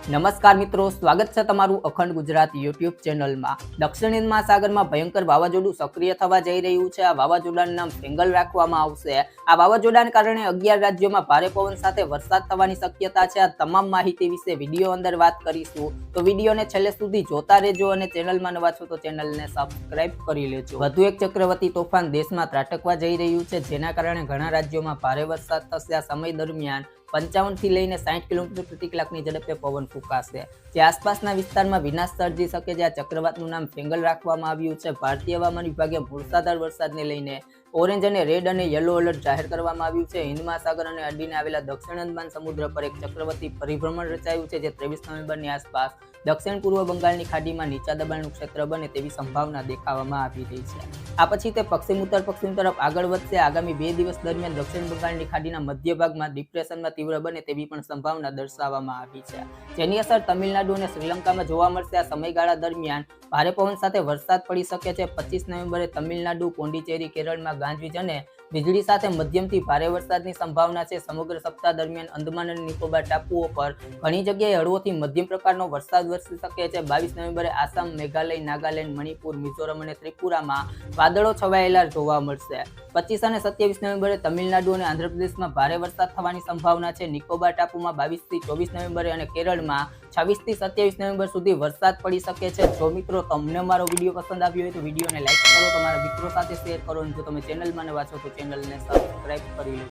નમસ્કાર મિત્રો, સ્વાગત છે તમારું અખંડ ગુજરાત યુટ્યુબ ચેનલમાં। દક્ષિણ હિન્દ મહાસાગરમાં ભયંકર વાવાઝોડું સક્રિય થવા જઈ રહ્યું છે। આ વાવાઝોડાનું નામ ફેંગલ રાખવામાં આવશે। આ વાવાઝોડાને કારણે 11 રાજ્યોમાં ભારે પવન સાથે વરસાદ થવાની શક્યતા છે। આ તમામ માહિતી વિશે વિડીયો અંદર વાત કરીશું, તો વિડીયોને છેલ્લે સુધી જોતા રહેજો અને ચેનલમાં નવા છો તો ચેનલને સબસ્ક્રાઇબ કરી લેજો। વધુ એક ચક્રવાતી તોફાન દેશમાં ત્રાટકવા જઈ રહ્યું છે, જેના કારણે ઘણા રાજ્યોમાં ભારે વરસાદ થશે। આ સમય દરમિયાન 55 થી લઈને 60 કિલોમીટર પ્રતિ કલાકની ઝડપે પવન ફૂંકાશે, જે આસપાસના વિસ્તારમાં વિનાશ સર્જી શકે છે। આ ચક્રવાતનું નામ ફેંગલ રાખવામાં આવ્યું છે। ભારતીય હવામાન વિભાગે મૂળસાધાર વરસાદને લઈને ઓરેન્જ અને રેડ અને યલો એલર્ટ જાહેર કરવામાં આવ્યું છે। હિન્દ મહાસાગર અને અડીને આવેલા દક્ષિણ અંદમાન સમુદ્ર પર એક ચક્રવાતી પરિભ્રમણ રચાયું છે, જે 23 નવેમ્બરની આસપાસ દક્ષિણ પૂર્વ બંગાળની ખાડીમાં નીચા દબાણનું ક્ષેત્ર બને તેવી સંભાવના દેખાવામાં આવી રહી છે। આ પછી તે પશ્ચિમ ઉત્તર પશ્ચિમ તરફ આગળ વધશે। આગામી 2 દિવસ દરમિયાન દક્ષિણ બંગાળની ખાડીના મધ્ય ભાગમાં ડિપ્રેશનમાં તીવ્ર બને તેવી પણ સંભાવના દર્શાવવામાં આવી છે, જેની અસર તમિલનાડુ અને શ્રીલંકામાં જોવા મળશે। આ સમયગાળા દરમિયાન ભારે પવન સાથે વરસાદ પડી શકે છે। 25 નવેમ્બરે તમિલનાડુ, પોંડિચેરી, કેરળમાં ગાજવીજ અને વીજળી સાથે મધ્યમથી ભારે વરસાદની સંભાવના છે। સમગ્ર સપ્તાહ દરમિયાન અંદમાન અને નિકોબાર ટાપુઓ પર ઘણી જગ્યાએ હળવોથી મધ્યમ પ્રકારનો વરસાદ વરસી શકે છે। 22 નવેમ્બરે આસામ, મેઘાલય, નાગાલેન્ડ, મણિપુર, મિઝોરમ અને ત્રિપુરામાં વાદળો છવાયેલા જોવા મળશે। 25 અને 27 નવેમ્બરે તમિલનાડુ અને આંધ્રપ્રદેશમાં ભારે વરસાદ થવાની સંભાવના છે। નિકોબાર ટાપુમાં 22 થી 24 નવેમ્બરે અને કેરળમાં 26 થી 27 નવેમ્બર સુધી વરસાદ પડી શકે છે। જો મિત્રો તમને મારો વિડીયો પસંદ આવ્યો હોય તો વિડીયોને લાઈક કરો, તમારા મિત્રો સાથે શેર કરો અને જો તમે ચેનલમાં નવા છો તો ચેનલને સબસ્ક્રાઇબ કરી લો।